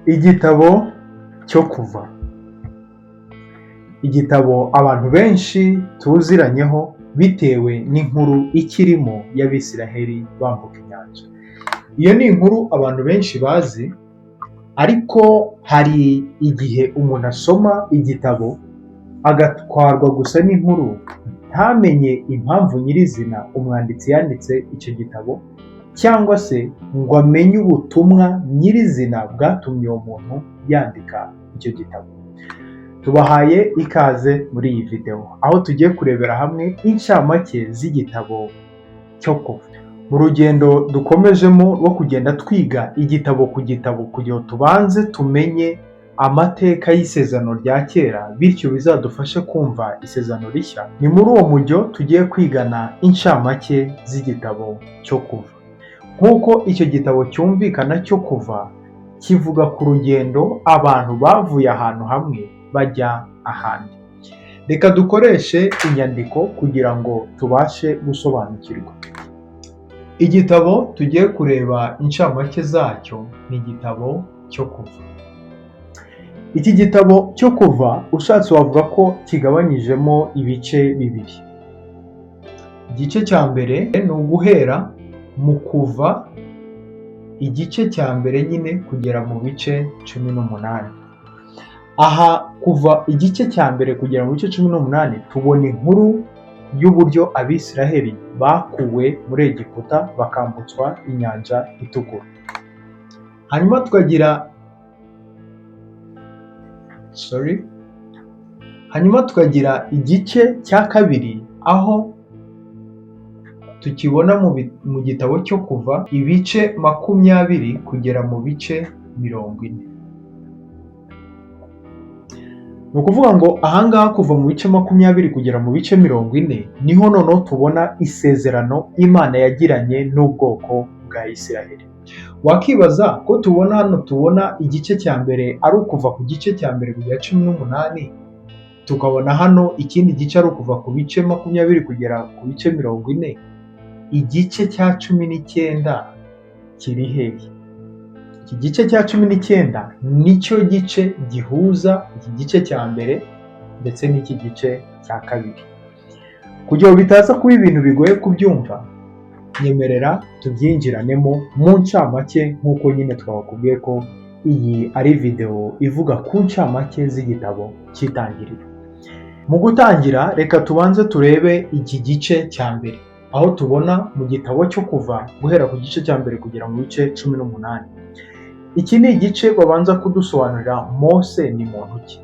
Igitabo cyo kuva. Igitabo abantu benshi tuziranyeho bitewe n'inkuru ikirimo y'Abisiraheli bambuka inyanja. Iyo ni inkuru abantu benshi bazi, ariko hari igihe umuntu asoma igitabo agatwarwa gusa n'inkuru ntamenye impamvu nyirizina umwanditsi yanditse icyo gitabo, cyangwa se ngo amenye ubutumwa nyirizina bwatumye uwo muntu yandika icyo gitabo. Tubahaye ikaze muri iyi video, aho tugiye kurebera hamwe inshamake z'igitabo cyo kuva. Mu rugendo dukomejemo rwo kugenda twiga igitabo ku gitabo kugira ngo tubanze tumenye amateka y'isezerano rya kera, bityo bizadufashe kumva isezerano rishya. Ni muri uwo mujyo tugiye kwigana inshamake z'igitabo cyo kuva. Nk'uko icyo gitabo cyumvikana cyo kuva, kivuga ku rugendo abantu bavuye ahantu hamwe bajya ahandi. Reka dukoreshe inyandiko kugira ngo tubashe gusobanukirwa. Igitabo tugiye kureba inshamake zacyo ni igitabo cyo kuva. Iki gitabo cyo kuva ushatse wavuga ko kigabanyijemo ibice bibiri. Igice cya mbere ni uguhera mu kuva igice cya mbere nyine kugera mu bice 18. Aha kuva igice cya mbere kugera mu bice 18 tubona inkuru y'uburyo Abisiraheli bakuwe muri Egiputa bakambutswa inyanja itukura. Hanyuma tukagira igice cya kabiri, aho tukibona mu gitabo cyo kuva ibice 20 kugera mu bice 40. Ni ukuvuga ngo ahangaha kuva mu bice 20 kugera mu bice 40 niho noneho tubona isezerano Imana yagiranye n'ubwoko bwa Isiraheli. Wakibaza ko tubona igice cya mbere ari ukuva ku gice cya mbere kugera 18, tukabona hano ikindi gice ari ukuva ku bice 20 kugera ku bice 40. Igice cya 19 kiri hehe? Iki gice cya 19 nicyo gice gihuza iki gice cya mbere ndetse n'iki gice cya kabiri. Kugira ngo bitaza kuba ibintu bigoye kubyumva, nyemerera tubyinjiranemo mu ncamake nk'uko nyine twabakubwiye ko iyi ari video ivuga ku ncamake z'igitabo cy'itangiriro. Mu gutangira reka tubanze turebe iki gice cya mbere, aho tubona mu gitabo cyo kuva guhera ku gice cya mbere kugera mu bice 18. Iki ni igice babanza kudusobanurira Mose ni muntu ki.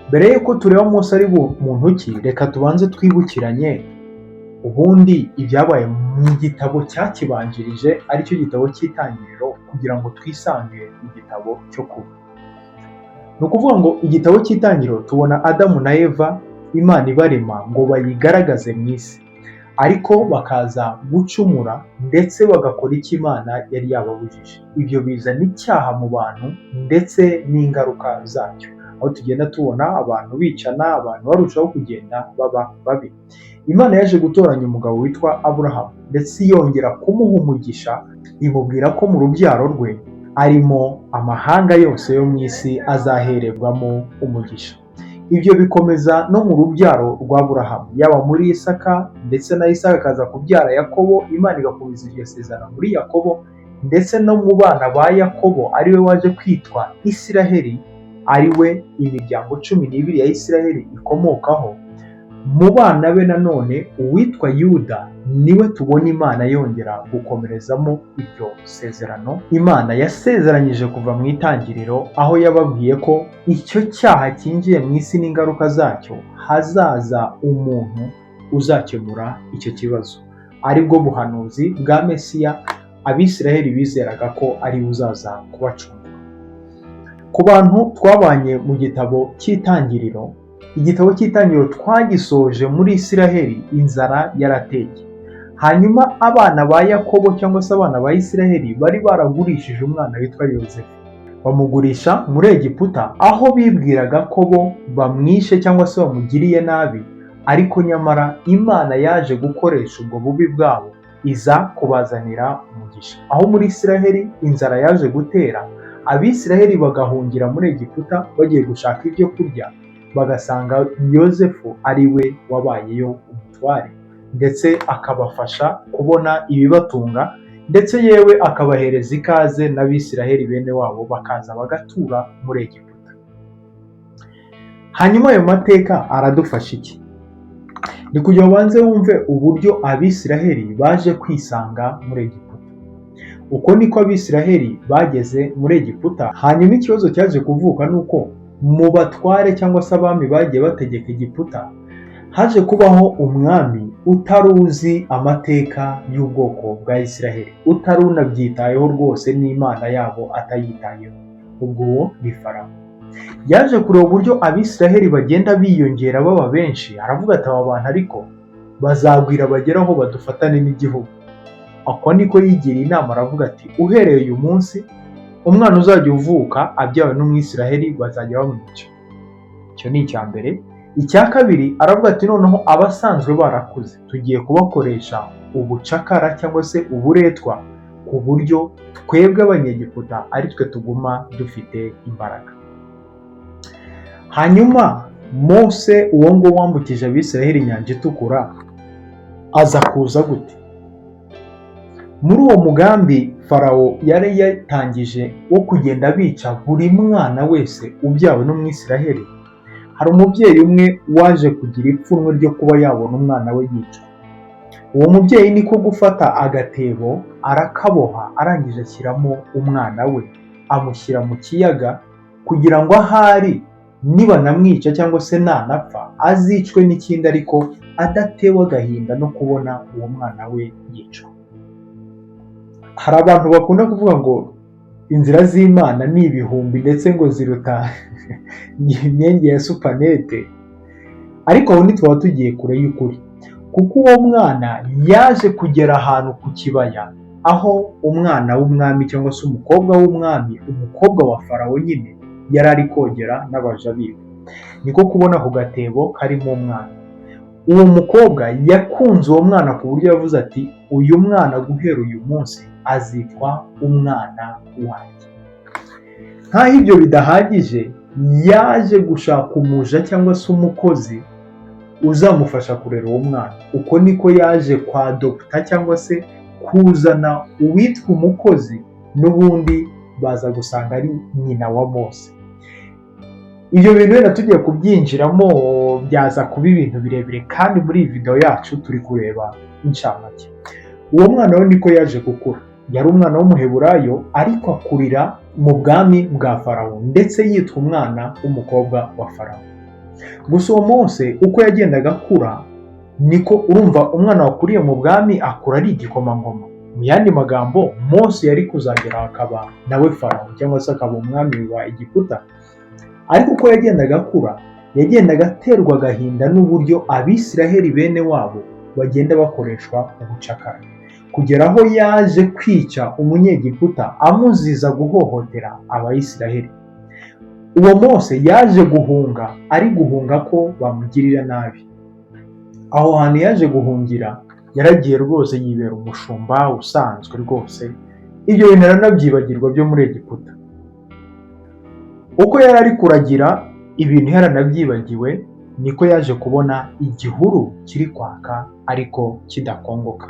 Mbere yuko tureba Mose ari muntu ki, reka tubanze twibukiranye ubundi ibyabaye mu gitabo cyakibanjirije, aricyo gitabo cy'itangiriro, kugira ngo twisange igitabo cyo kuva. Ni ukuvuga ngo igitabo cy'itangiriro tubona Adamu na Eva Imana ibarema ngo bayigaragaze mu isi, ariko bakaza gucumura ndetse bagakora icyo Imana yari yababujije. Ibyo bizana icyaha mu bantu ndetse n'ingaruka zacyo, aho tugenda tubona abantu bicana, abantu barushaho kugenda baba babi. Imana yaje gutoranya umugabo witwa Aburahamu, ndetse yongera kumuha umugisha, imubwira ko mu rubyaro rwe arimo amahanga yose yo mu isi azahererwamo umugisha. Ibyo bikomeza no mu rubyaro rwa Aburahamu, yaba muri Isaka, ndetse na Isaka akaza kubyara Yakobo. Imana igakomeza iryo sezerano muri Yakobo, ndetse no mu bana ba Yakobo ariwe waje kwitwa Isiraheli, ariwe imiryango 12 ya Isiraheli ikomokaho. Mu bana be nanone uwitwa Yuda niwe tubona Imana yongera gukomerezamo iryo sezerano Imana yasezeranyije kuva mu itangiriro, aho yababwiye ko icyo cyaha cyinjiye mu isi n'ingaruka zacyo hazaza umuntu uzakemura icyo kibazo, aribwo buhanuzi bwa Mesiya Abisiraheli bizeraga ko ari uzaza kubacungura. Ku bantu twabanye mu gitabo cy'itangiriro, igitabo cy'itangiriro twagisoje muri Isiraheli inzara yarateye. Hanyuma abana ba Yakobo cyangwa se abana ba Isiraheli bari baragurishije umwana witwa Yozefu, bamugurisha muri Egiputa, aho bibwiraga ko bo bamwishe cyangwa se bamugiriye nabi, ariko nyamara Imana yaje gukoresha ubwo bubi bwabo iza kubazanira umugisha. Aho muri Isiraheli inzara yaje gutera, Abisiraheli bagahungira muri Egiputa bagiye gushaka ibyo kurya, bagasanga Yozefu ari we wabayeyo umutware, ndetse akabafasha kubona ibibatunga, ndetse yewe akabahereza ikaze n'Abisiraheli bene wabo bakaza bagatura muri Egiputa. Hanyuma ayo mateka aradufasha iki? Ni kugira ngo ubanze wumve uburyo Abisiraheli baje kwisanga muri Egiputa. Uko niko Abisiraheli bageze muri Egiputa. Hanyuma ikibazo cyaje kuvuka nuko mu batware cyangwa se abami bagiye bategeka Egiputa haje kubaho umwami utari uzi amateka y'ubwoko bwa Isiraheli, utari unabyitayeho rwose, n'Imana yabo atayitayeho. Ubwo uwo ni Farawo. Yaje kureba uburyo Abisiraheli bagenda biyongera baba benshi, aravuga ati aba bantu ariko bazagwira bageraho badufatane n'igihugu. Ako niko yigiriye inama, aravuga ati uhereye uyu munsi umwana uzajya uvuka abyawe n'Umwisiraheli bazajya bamwica. Icyo ni icya mbere. Icya kabiri, aravuga ati noneho abasanzwe barakuze tugiye kubakoresha ubucakara cyangwa se uburetwa, ku buryo twebwe Abanyegiputa ari twe tuguma dufite imbaraga. Hanyuma Mose uwo ngo wambukije Abisiraheli inyanja itukura aza kuza gute? Muri uwo mugambi Farawo yari yatangije wo kugenda bica buri mwana wese ubyawe n'Umwisiraheli, hari umubyeyi umwe waje kugira ipfunwe ryo kuba yabona umwana we yicwa. Uwo mubyeyi niko gufata agatebo arakaboha, arangije ashyiramo umwana we, amushyira mu kiyaga kugira ngo ahari nibanamwica cyangwa se nanapfa azicwe n'ikindi, ariko adatewe agahinda no kubona uwo mwana we yicwa. Hari abantu bakunda kuvuga ngo inzira z'Imana ni ibihumbi ndetse ngo ziruta imyenge ya supanete, ariko aho ntitwaba tugiye kure y'ukuri, kuko uwo mwana yaje kugera ahantu ku kibaya aho umwana w'umwami cyangwa se umukobwa w'umwami, umukobwa wa Farawo nyine, yari ari kogera n'abaja biwe. Niko kubona ku gatebo karimo umwana. Uwo mukobwa yakunze uwo mwana ku buryo yavuze ati uyu mwana guhera uyu munsi azitwa umwana wanjye. Nk'aho ibyo bidahagije, yaje gushaka umuja cyangwa se umukozi uzamufasha kurera uwo mwana. Uko niko yaje kwa dogita cyangwa se kuzana uwitwa umukozi, n'ubundi baza gusanga ari nyina wa Mose. Ibyo bintu wenda tugiye kubyinjiramo byaza kuba ibintu birebire, kandi muri iyi video yacu turi kureba incamake. Uwo mwana we niko yaje gukura. Yari umwana w'umuheburayo ariko akurira mu bwami bwa Farawo, ndetse yitwa umwana w'umukobwa wa Farawo. Gusa uwo Mose uko yagendaga akura, niko urumva umwana wakuriye mu bwami akura ari igikomangoma. Mu yandi magambo, Mose yari kuzagera akaba nawe Farawo cyangwa se akaba umwami wa Egiputa. Ariko uko yagendaga akura, yagendaga aterwa agahinda n'uburyo Abisiraheli bene wabo bagenda bakoreshwa ubucakara, kugera aho yaje kwica Umunyegiputa amuziza guhohotera Abayisiraheli. Uwo Mose yaje guhunga, ari guhunga ko bamugirira nabi. Aho hantu yaje guhungira yaragiye rwose yibera umushumba usanzwe rwose. Ibyo bintu aranabyibagirwa byo muri Egiputa. Uko yari ari kuragira ibintu yaranabyibagiwe, niko yaje kubona igihuru kiri kwaka ariko kidakongoka.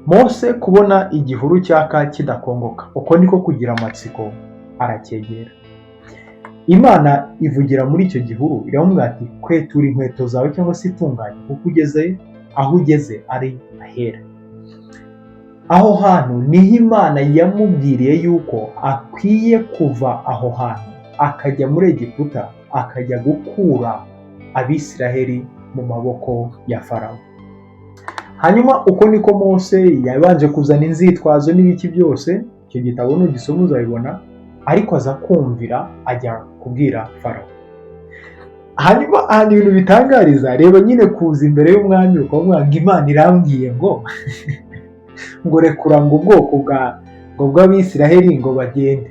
Mose kubona igihuru cyaka kidakongoka, uko niko kugira amatsiko aracyegera. Imana ivugira muri icyo gihuru, iramubwira ati kwetura inkweto zawe cyangwa se itunganye, kuko ugeze aho ugeze ari ahera. Aho hantu niho Imana yamubwiriye yuko akwiye kuva aho hantu akajya muri Egiputa, akajya gukura Abisiraheli mu maboko ya Farawo. Hanyuma uko niko Mose yabanje kuzana inzitwazo n'ibiki byose, icyo gitabo nugisoma uzabibona, ariko aza kumvira ajya kubwira Farawo. Hanyuma ahantu ibintu bitangariza, reba nyine kuza imbere y'umwami ukamubwira ngo Imana irambwiye ngo ngo rekura ngo ubwoko bw'Abisiraheli ngo bagende.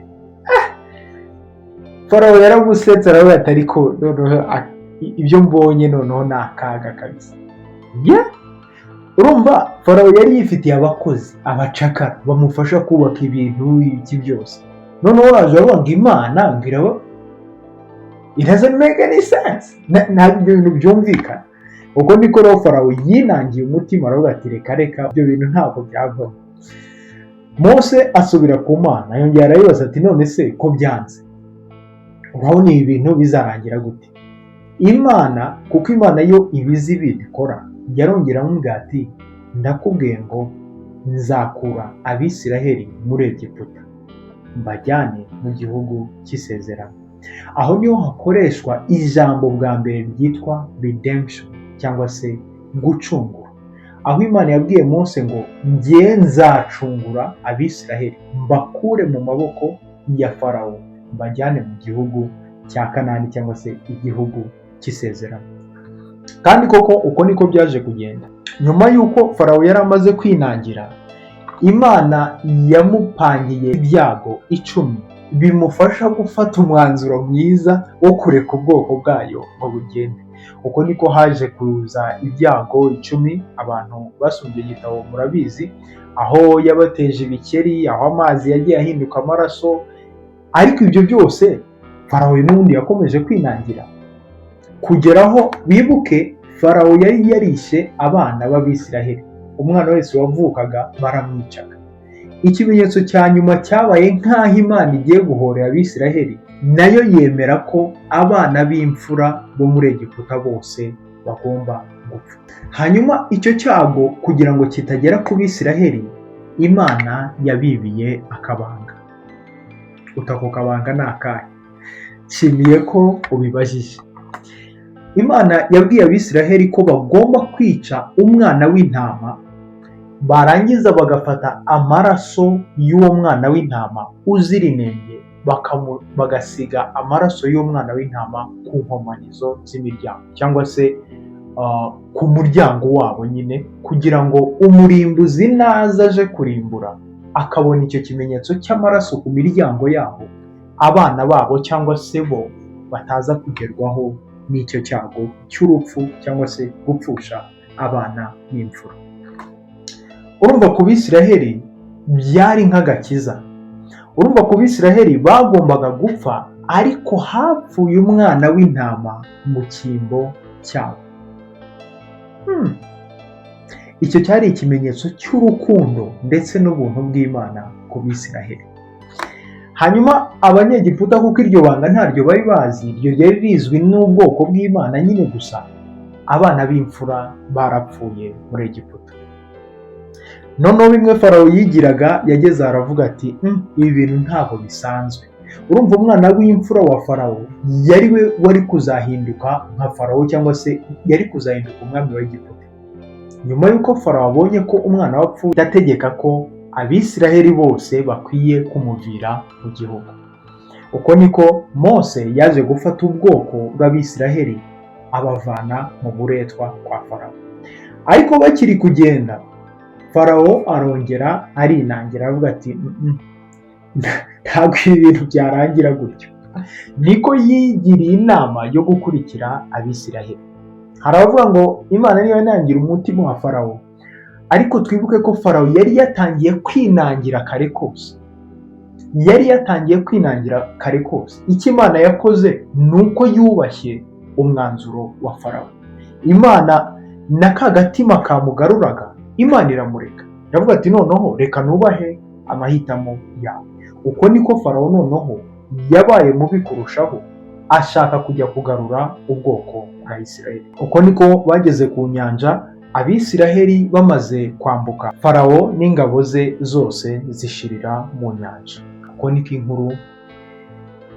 Farawo yaragusetse, aravuga ati ariko ibyo mbonye noneho ni akaga kabisa. urumva farawo yari yifitiye abakozi abacakara bamufasha kubaka ibintu iki byose, noneho uraje uravuga ngo imana ngo iraba, it doesn't make any sense, ntabwo ibyo bintu byumvikana. Ubwo niko rero farawo yinangiye umutima aravuga ati reka reka ibyo bintu ntabwo byavamo. Mose asubira ku Mana yongera arayibaza ati none se ko byanze, urabona ibi bintu bizarangira gute? Imana kuko Imana yo ibizi ibintu ikora, yarongera amubwira ati ndakubwiye ngo nzakura Abisiraheli muri Egiputa mbajyane mu gihugu cy'isezerano. Aho niho hakoreshwa ijambo bwa mbere ryitwa redemption cyangwa se gucungura, aho Imana yabwiye Mose ngo njye nzacungura Abisiraheli mbakure mu maboko ya Farawo mbajyane mu gihugu cya Kanani cyangwa se igihugu cy'isezerano. Kandi koko uko niko byaje kugenda. Nyuma y'uko Farawo yari amaze kwinangira, Imana yamupangiye ibyago 10 bimufasha gufata umwanzuro mwiza wo kureka ubwoko bwayo ngo bugende. Uko niko haje kuza ibyago 10, abantu basumbye igitabo murabizi, aho yabateje ibikeri, aho amazi yagiye ahinduka amaraso. Ariko ibyo byose Farawo n'ubundi yakomeje kwinangira, kugeraho bibuke Farawo yari yarishe abana b'Abisiraheli, umwana wese wavukaga baramwicaga. Ikimenyetso cya nyuma cyabaye nk'aho Imana igiye guhorera Abisiraheli, nayo yemera ko abana b'imfura bo muri Egiputa bose bagomba gupfa. Hanyuma icyo cyago kugira ngo kitagera ku Bisiraheli, Imana yabibiye akabanga. Utako kabanga ni akahe? Nshimiye ko ubibajije. Imana yabwiye Abisiraheli ko bagomba kwica umwana w'intama, barangiza bagafata amaraso y'uwo mwana w'intama uzira inenge, bagasiga amaraso y'umwana w'intama ku nkomanizo z'imiryango cyangwa se ku muryango wabo nyine, kugira ngo umurimbuzi naza aje kurimbura akabona icyo kimenyetso cy'amaraso ku miryango yabo, abana babo cyangwa se bo bataza kugerwaho n'icyo cyago cy'urupfu cyangwa se gupfusha abana b'imfura. Urumva ku Bisiraheli byari nk'agakiza. Urumva ku Bisiraheli bagombaga gupfa, ariko hapfuye umwana w'intama mu cyimbo cyabo. Icyo cyari ikimenyetso cy'urukundo ndetse n'ubuntu bw'Imana ku Bisiraheli. Hanyuma Abanyegiputa kuko iryo banga ntaryo bari bazi, iryo ryari rizwi n'ubwoko bw'Imana nyine gusa, abana b'imfura barapfuye muri Egiputa. Noneho bimwe Farawo yigiraga yageze aravuga ati ibi bintu ntabwo bisanzwe. Urumva umwana w'imfura wa Farawo yari we wari kuzahinduka nka Farawo cyangwa se yari kuzahinduka umwami wa Egiputa. Nyuma y'uko Farawo abonye ko umwana wapfuye, yategeka ko Abisiraheli bose bakwiye kumuvira mu gihugu. Uko niko Mose yaje gufata ubwoko bw'Abisiraheli abavana mu buretwa kwa Farawo. Ariko bakiri kugenda, Farawo arongera arinangira avuga ati ntabwo ibi bintu byarangira gutyo. Niko yigiriye inama yo gukurikira Abisiraheli. Hari abavuga ngo Imana niyo yanangira umutima wa Farawo, ariko twibuke ko Farawo yari yatangiye kwinangira kare kose. Icyo Imana yakoze ni uko yubashye umwanzuro wa Farawo. Imana na ka gatima kamugaruraga, Imana iramureka, iravuga ati noneho reka nubahe amahitamo yawe. Uko niko Farawo noneho yabaye mubi kurushaho, ashaka kujya kugarura ubwoko bwa Isiraheli. Uko niko bageze ku nyanja, Abisiraheli bamaze kwambuka, Farawo n'ingabo ze zose zishirira mu nyanja. Uko niko inkuru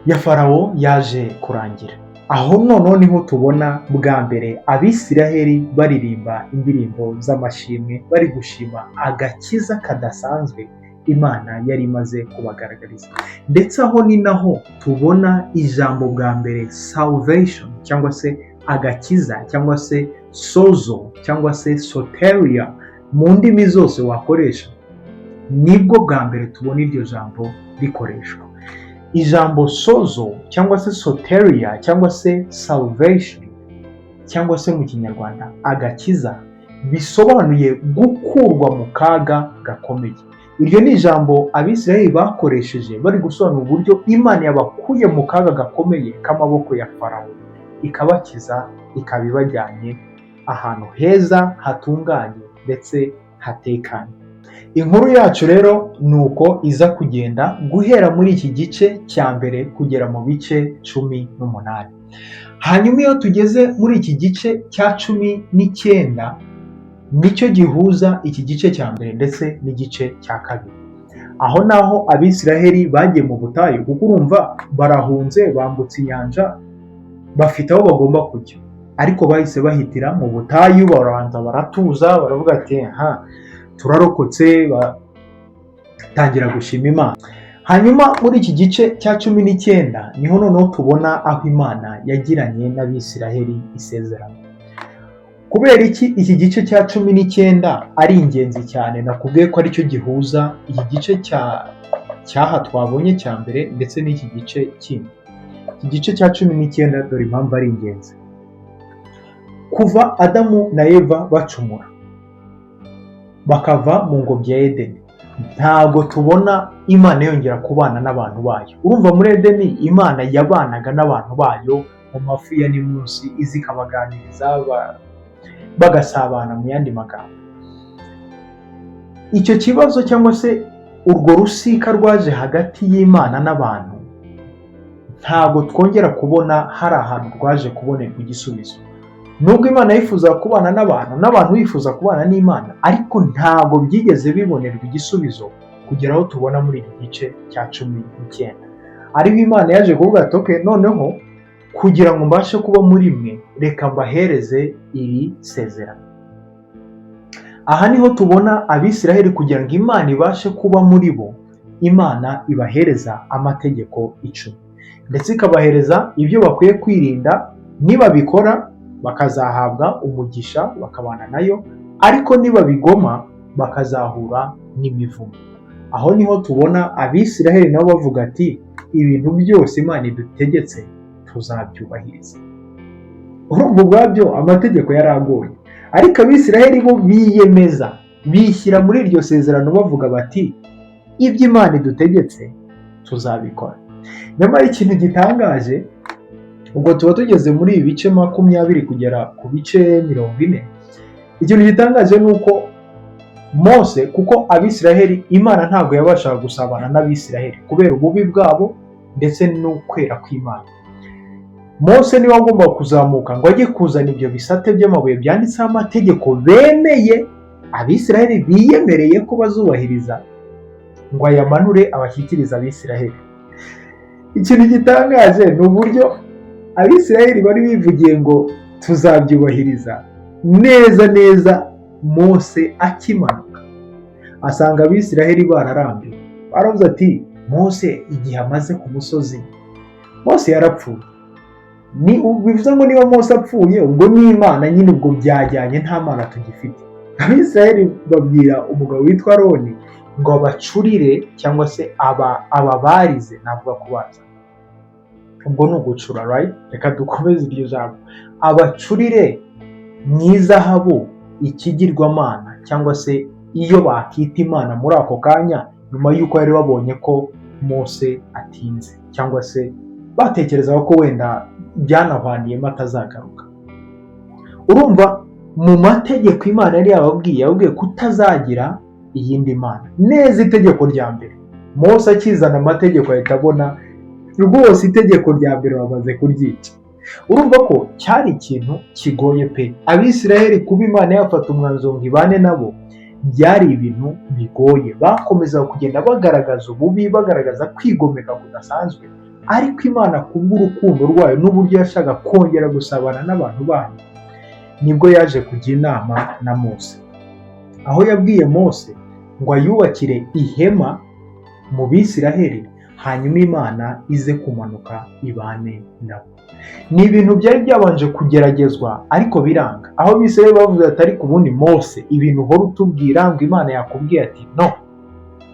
ya Farawo yaje kurangira. Aho noneho niho tubona bwa mbere Abisiraheli baririmba indirimbo z'amashimwe, bari gushima agakiza kadasanzwe Imana yari imaze kubagaragariza. Ndetse aho ni naho tubona ijambo bwa mbere salvation cyangwa se agakiza cyangwa se sozo cyangwa se soteria mu ndimi zose wakoresha. Nibwo bwa mbere tubona iryo jambo rikoreshwa. Ijambo sozo cyangwa se soteria cyangwa se salvation cyangwa se mu Kinyarwanda agakiza, bisobanuye gukurwa mu kaga gakomeye. Iryo ni ijambo Abisirayeli bakoresheje bari gusobanura uburyo Imana yabakuye mu kaga gakomeye k'amaboko ya Farawo, ikabakiza, ikaba ibajyanye ahantu heza hatunganye ndetse hatekanye. Inkuru yacu rero ni uko iza kugenda guhera muri iki gice cya mbere kugera mu bice 18. Hanyuma iyo tugeze muri iki gice cya 19 nicyo gihuza iki gice cya mbere ndetse n'igice cya kabiri. Aho naho Abisiraheli bagiye mu butayu, kuko urumva barahunze, bambutse inyanja, bafite aho bagomba kujya, ariko bahise bahitira mu butayu, barabanza baratuza, baravuga ati turarokotse, batangira gushima Imana. Hanyuma muri iki gice cya 19 niho noneho tubona aho Imana yagiranye n'Abisiraheli isezerano. Kubera iki gice cya 19 ari ingenzi cyane, nakubwiye ko aricyo gihuza iki gice cyaha twabonye cya mbere ndetse n'iki gice kindi. Iki gice cya 19 dore impamvu ari ingenzi. Kuva Adamu na Eva bacumura bakava mu ngobyi ya Edeni, ntabwo tubona Imana yongera kubana n'abantu bayo. Urumva muri Edeni Imana yabanaga n'abantu bayo mu mafu ya nimunsi, izikabaganiriza bagasabana, mu yandi magambo. Icyo kibazo cyangwa se urwo rusika rwaje hagati y'Imana n'abantu, ntabwo twongera kubona hari ahantu rwaje kubonerwa igisubizo. Nubwo Imana yifuza kubana n'abantu bifuza kubana n'Imana, ariko ntabwo byigeze bibonerwa igisubizo kugera aho tubona muri iki gice cya 19. Ariho Imana yaje kuvuga ati okay, noneho kugira ngo mbashe kuba muri mwe, reka mbahereze iri sezerano. Aha niho tubona Abisiraheli kugira ngo Imana ibashe kuba muri bo, Imana ibahereza amategeko 10, ndetse ikabahereza ibyo bakwiye kwirinda. Nibabikora bakazahabwa umugisha, bakabana nayo, ariko nibabigoma bakazahura n'imivumo. Aho niho tubona Abisiraheli nabo bavuga ati ibintu byose Imana idutegetse tuzabyubahiriza. Urumva ubwabyo amategeko yaragoye, ariko Abisiraheli bo biyemeza, bishyira muri iryo sezerano bavuga bati ibyo Imana idutegetse tuzabikora. Nyamara ikintu gitangaje, ubwo tuba tugeze muri ibi bice 20 kugera ku bice 40, ikintu gitangaje ni uko Mose, kuko Abisiraheli Imana ntabwo yabashaga gusabana n'Abisiraheli kubera ububi bwabo ndetse n'ukwera kw'Imana. Mose niwe agomba kuzamuka ngo ajye kuzana ibyo bisate by'amabuye byanditseho amategeko bemeye, Abisiraheli biyemereye ko bazubahiriza, ngo ayamanure abashyikiriza Abisiraheli. Ikintu gitangaje ni uburyo Abisiraheli bari bivugiye ngo tuzabyubahiriza, neza Mose akimanuka asanga Abisiraheli bararambiwe. Baravuze ati Mose igihe amaze ku musozi, Mose yarapfuye. Bivuze ngo niba Mose apfuye, ubwo n'Imana nyine ubwo byajyanye, nta Mana tugifite. Abisiraheli babwira umugabo witwa Aroni ngo abacurire cyangwa se ababarize, navuga kubaza, ubwo ni ugucura, right? Reka dukomeze iryo jambo. Abacurire mu izahabu ikigirwamana, cyangwa se iyo bakita Imana muri ako kanya, nyuma y'uko bari babonye ko Mose atinze, cyangwa se batekerezaho ko wenda byanahwaniyemo atazagaruka. Urumva mu mategeko Imana yari yababwiye kutazagira iyindi mana. Neza itegeko rya mbere, Mose akizana amategeko ahita abona rwose itegeko rya mbere bamaze kuryica. Urumva ko cyari ikintu kigoye pe. Abisiraheli kuba Imana yafata umwanzuro ngo ibane nabo, byari ibintu bigoye. Bakomeza kugenda bagaragaza ububi, bagaragaza kwigomeka kudasanzwe, ariko Imana kubw'urukundo rwayo n'uburyo yashaka kongera gusabana n'abantu bayo, nibwo yaje kujya inama na Mose, aho yabwiye Mose ngo ayubakire ihema mu Bisiraheli, hanyuma Imana ize kumanuka ibane nabo. Ni ibintu byari byabanje kugeragezwa ariko biranga, aho Bisiraheli bavuze ati ariko ubundi Mose, ibintu uhora utubwira ngo Imana yakubwiye ati no,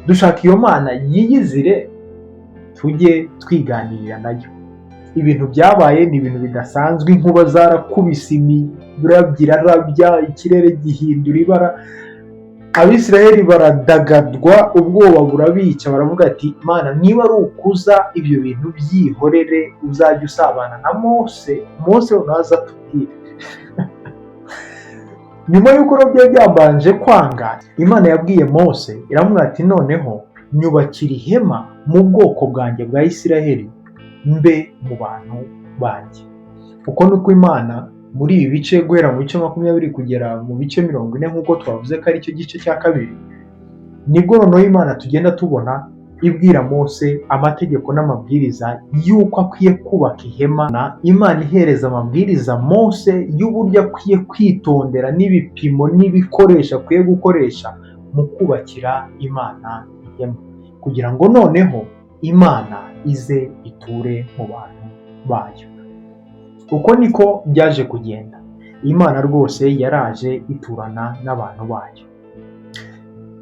dushaka iyo Mana yiyizire tujye twiganirira nayo. ibintu byabaye ni ibintu bidasanzwe, inkuba zarakubise, imirabyo irarabya, ikirere gihindura ibara, Abisiraheli baradagadwa, ubwoba burabica, baravuga ati Mana niba ari ukuza ibyo bintu byihorere, uzajya usabana na Mose naza atubwire. Nyuma y'uko byari byambanje kwanga, Imana yabwiye Mose iramubwira ati noneho nyubakira ihema mu bwoko bwanjye bwa Isiraheli, mbe mu bantu banjye. Uko niko Imana muri ibi bice guhera mu bice 20 kugera mu bice 40 nk'uko twavuze ko ari cyo gice cya kabiri, nibwo noneho Imana tugenda tubona ibwira Mose amategeko n'amabwiriza y'uko akwiye kubaka ihema. Imana ihereza amabwiriza Mose y'uburyo akwiye kwitondera n'ibipimo n'ibikoresho akwiye gukoresha mu kubakira Imana ihema, kugira ngo noneho Imana ize iture mu bantu bayo. Uko niko byaje kugenda. Imana rwose yaraje iturana n'abantu bayo.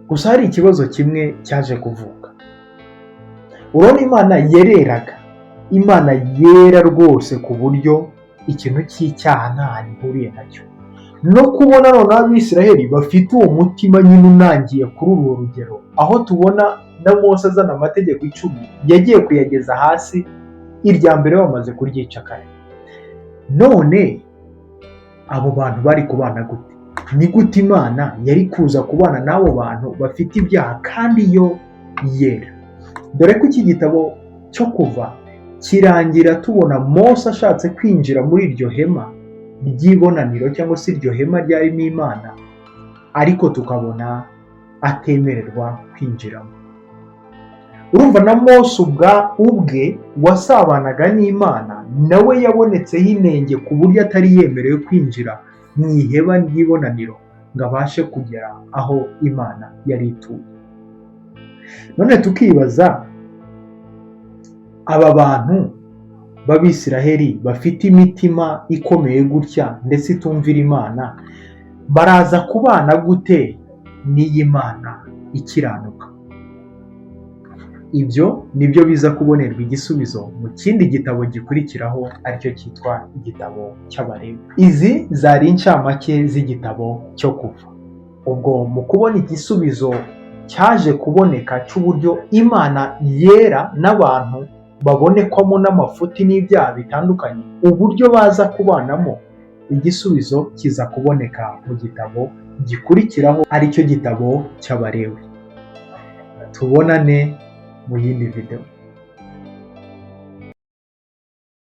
Gusa hari ikibazo kimwe cyaje kuvuka. Urabona Imana yereraga, Imana yera rwose ku buryo ikintu cy'icyaha nta hantu ihuriye nacyo. No kubona noneho Abisiraheli bafite uwo mutima nyine unangiye kuri urwo rugero, aho tubona na Mose azana amategeko 10 yagiye kuyageza hasi, irya mbere bamaze kuryica kare. None abo bantu bari kubana gute? Ni gute Imana yari kuza kubana n'abo bantu bafite ibyaha kandi yo yera? Dore ko iki gitabo cyo Kuva kirangira tubona Mose ashatse kwinjira muri iryo hema ry'ibonaniro cyangwa se iryo hema ryarimo Imana, ariko tukabona atemererwa kwinjiramo. Urumva na Mose ubwe wasabanaga n'Imana nawe yabonetseho inenge ku buryo atari yemerewe kwinjira mu ihema ry'ibonaniro ngo abashe kugera aho Imana yari ituye. None tukibaza, aba bantu b'Abisiraheli bafite imitima ikomeye gutya ndetse itumvira Imana, baraza kubana gute n'iyi Mana ikiranuka? Ibyo nibyo biza kubonerwa igisubizo mu kindi gitabo gikurikiraho, aricyo cyitwa igitabo cy'Abalewi. Izi zari incamake z'igitabo cyo Kuva. Ubwo mu kubona igisubizo cyaje kuboneka cy'uburyo Imana yera n'abantu babonekwamo n'amafuti n'ibyaha bitandukanye, uburyo baza kubanamo, igisubizo kiza kuboneka mu gitabo gikurikiraho, aricyo gitabo cy'Abalewi. Tubonane mu yindi video.